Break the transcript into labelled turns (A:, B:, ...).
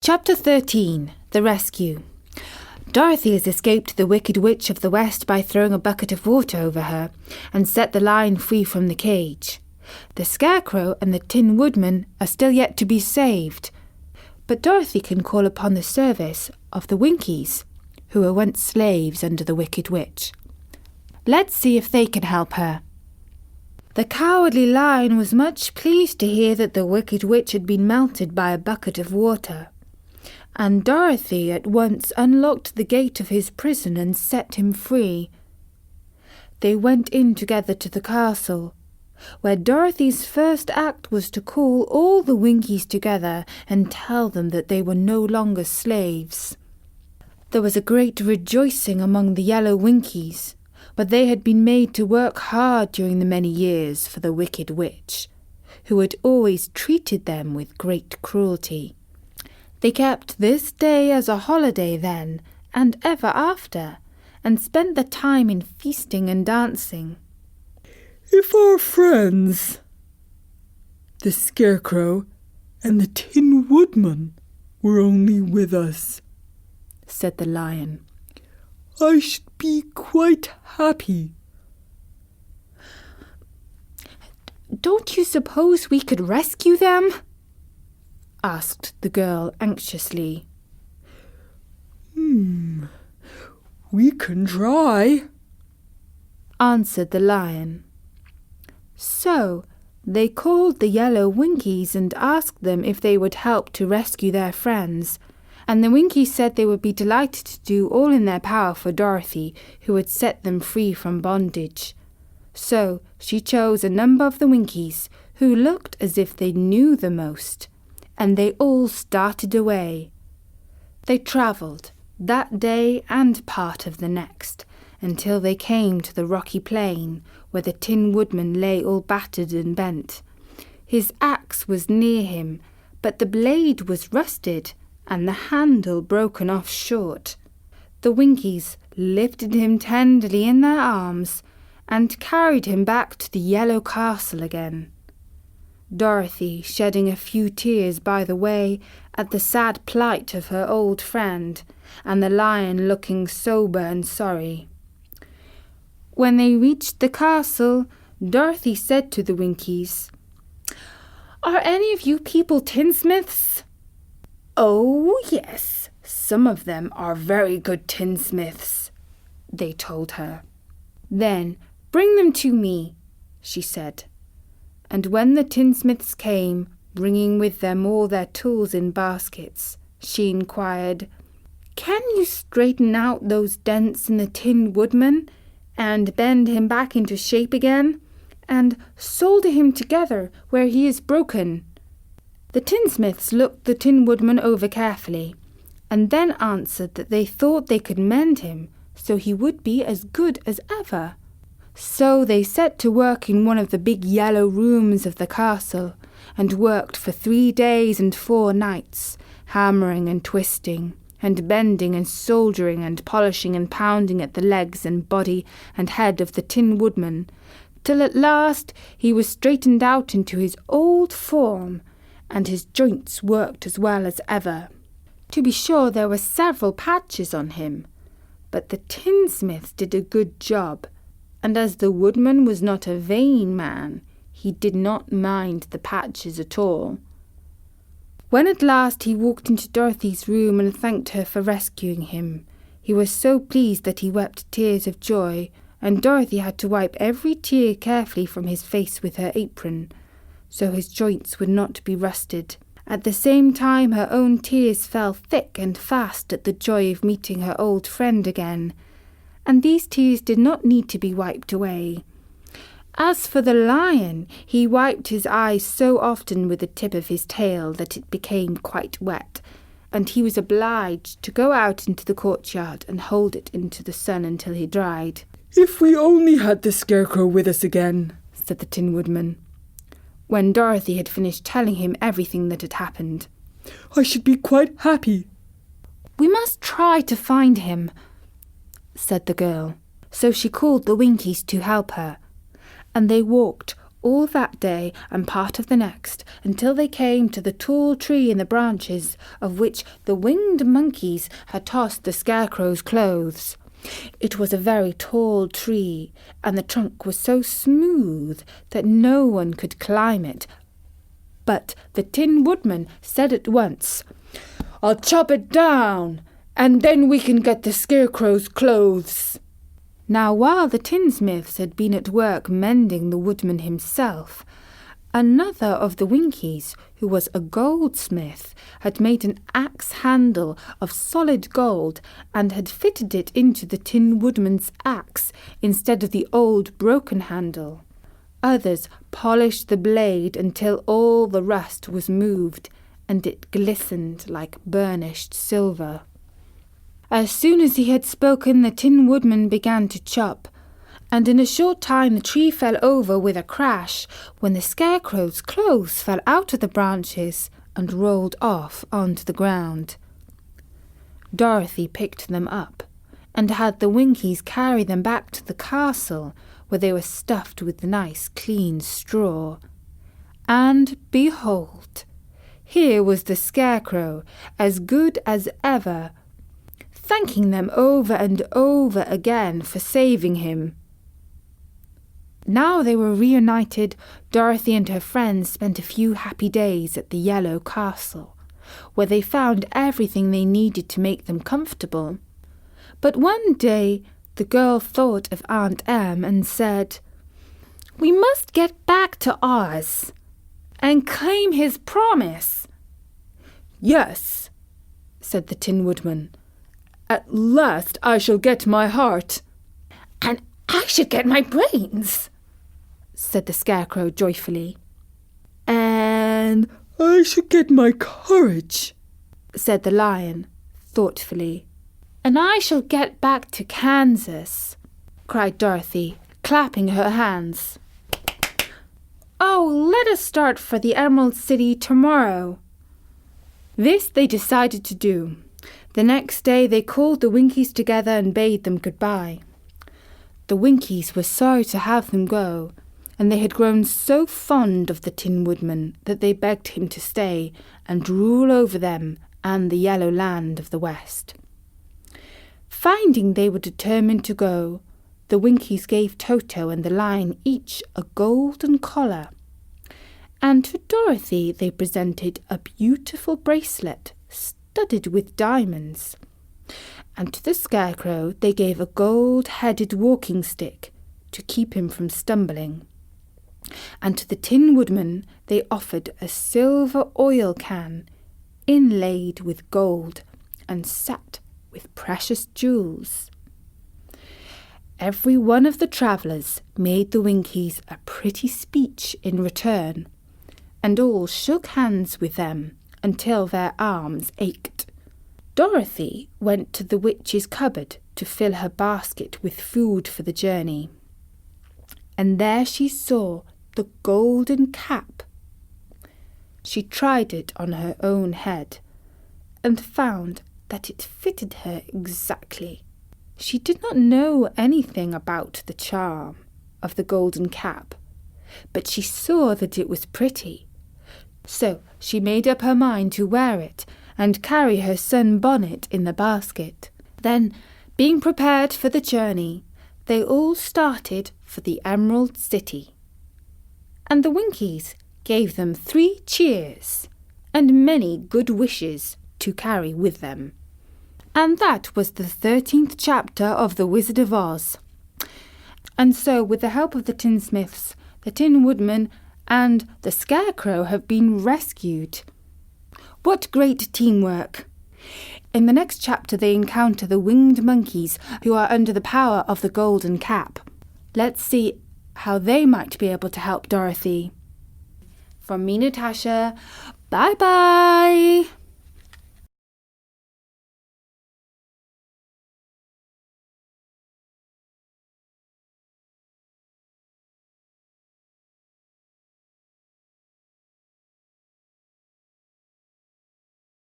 A: Chapter 13. The Rescue. Dorothy has escaped the Wicked Witch of the West by throwing a bucket of water over her and set the lion free from the cage. The Scarecrow and the Tin Woodman are still yet to be saved, but Dorothy can call upon the service of the Winkies, who were once slaves under the Wicked Witch. Let's see if they can help her. The Cowardly Lion was much pleased to hear that the Wicked Witch had been melted by a bucket of water, and Dorothy at once unlocked the gate of his prison and set him free. They went in together to the castle, where Dorothy's first act was to call all the Winkies together and tell them that they were no longer slaves. There was a great rejoicing among the yellow Winkies, but they had been made to work hard during the many years for the Wicked Witch, who had always treated them with great cruelty. They kept this day as a holiday then and ever after, and spent the time in feasting and dancing.
B: If our friends, the Scarecrow and the Tin Woodman, were only with us,
A: said the Lion,
B: I should be quite happy.
A: Don't you suppose we could rescue them? Asked the girl anxiously.
B: We can try,
A: answered the Lion. So they called the yellow Winkies and asked them if they would help to rescue their friends, and the Winkies said they would be delighted to do all in their power for Dorothy, who had set them free from bondage. So she chose a number of the Winkies who looked as if they knew the most, and they all started away. They travelled that day and part of the next, until they came to the rocky plain where the Tin Woodman lay all battered and bent. His axe was near him, but the blade was rusted and the handle broken off short. The Winkies lifted him tenderly in their arms and carried him back to the yellow castle again, Dorothy shedding a few tears by the way at the sad plight of her old friend, and the Lion looking sober and sorry. When they reached the castle, Dorothy said to the Winkies, "Are any of you people tinsmiths?" "Oh, yes, some of them are very good tinsmiths," they told her. "Then bring them to me," she said. And when the tinsmiths came, bringing with them all their tools in baskets, she inquired, "Can you straighten out those dents in the Tin Woodman, and bend him back into shape again, and solder him together where he is broken?" The tinsmiths looked the Tin Woodman over carefully, and then answered that they thought they could mend him so he would be as good as ever. So they set to work in one of the big yellow rooms of the castle, and worked for 3 days and 4 nights, hammering and twisting, and bending and soldering and polishing and pounding at the legs and body and head of the Tin Woodman, till at last he was straightened out into his old form, and his joints worked as well as ever. To be sure, there were several patches on him, but the tinsmith did a good job, and as the Woodman was not a vain man, he did not mind the patches at all. When at last he walked into Dorothy's room and thanked her for rescuing him, he was so pleased that he wept tears of joy, and Dorothy had to wipe every tear carefully from his face with her apron, so his joints would not be rusted. At the same time her own tears fell thick and fast at the joy of meeting her old friend again, and these tears did not need to be wiped away. As for the Lion, he wiped his eyes so often with the tip of his tail that it became quite wet, and he was obliged to go out into the courtyard and hold it into the sun until he dried.
B: "If we only had the Scarecrow with us again,"
A: said the Tin Woodman, when Dorothy had finished telling him everything that had happened.
B: "I should be quite happy."
A: "We must try to find him," said the girl. So she called the Winkies to help her, and they walked all that day and part of the next, until they came to the tall tree in the branches of which the winged monkeys had tossed the Scarecrow's clothes. It was a very tall tree, and the trunk was so smooth that no one could climb it. But the Tin Woodman said at once, "I'll chop it down, and then we can get the Scarecrow's clothes." Now, while the tinsmiths had been at work mending the woodman himself, another of the Winkies, who was a goldsmith, had made an axe handle of solid gold and had fitted it into the Tin Woodman's axe instead of the old broken handle. Others polished the blade until all the rust was moved, and it glistened like burnished silver. As soon as he had spoken, the Tin Woodman began to chop, and in a short time the tree fell over with a crash, when the Scarecrow's clothes fell out of the branches and rolled off onto the ground. Dorothy picked them up, and had the Winkies carry them back to the castle, where they were stuffed with nice clean straw. And behold, here was the Scarecrow, as good as ever, thanking them over and over again for saving him. Now they were reunited, Dorothy and her friends spent a few happy days at the Yellow Castle, where they found everything they needed to make them comfortable. But one day the girl thought of Aunt Em and said, "We must get back to Oz and claim his promise."
B: "Yes," said the Tin Woodman. "At last I shall get my heart."
A: "And I should get my brains," said the Scarecrow joyfully.
B: "And I should get my courage,"
A: said the Lion thoughtfully. "And I shall get back to Kansas," cried Dorothy, clapping her hands. "Oh, let us start for the Emerald City tomorrow." This they decided to do. The next day they called the Winkies together and bade them goodbye. The Winkies were sorry to have them go, and they had grown so fond of the Tin Woodman that they begged him to stay and rule over them and the Yellow Land of the West. Finding they were determined to go, the Winkies gave Toto and the Lion each a golden collar, and to Dorothy they presented a beautiful bracelet studded with diamonds, and to the Scarecrow they gave a gold-headed walking stick to keep him from stumbling, and to the Tin Woodman they offered a silver oil can inlaid with gold and set with precious jewels. Every one of the travellers made the Winkies a pretty speech in return, and all shook hands with them until their arms ached. Dorothy went to the witch's cupboard to fill her basket with food for the journey, and there she saw the golden cap. She tried it on her own head and found that it fitted her exactly. She did not know anything about the charm of the golden cap, but she saw that it was pretty. So she made up her mind to wear it and carry her sun bonnet in the basket. Then, being prepared for the journey, they all started for the Emerald City. And the Winkies gave them 3 cheers and many good wishes to carry with them. And that was the 13th chapter of The Wizard of Oz. And so, with the help of the tinsmiths, the Tin Woodman and the Scarecrow have been rescued. What great teamwork! In the next chapter they encounter the winged monkeys who are under the power of the golden cap. Let's see how they might be able to help Dorothy. From me, Natasha, bye-bye!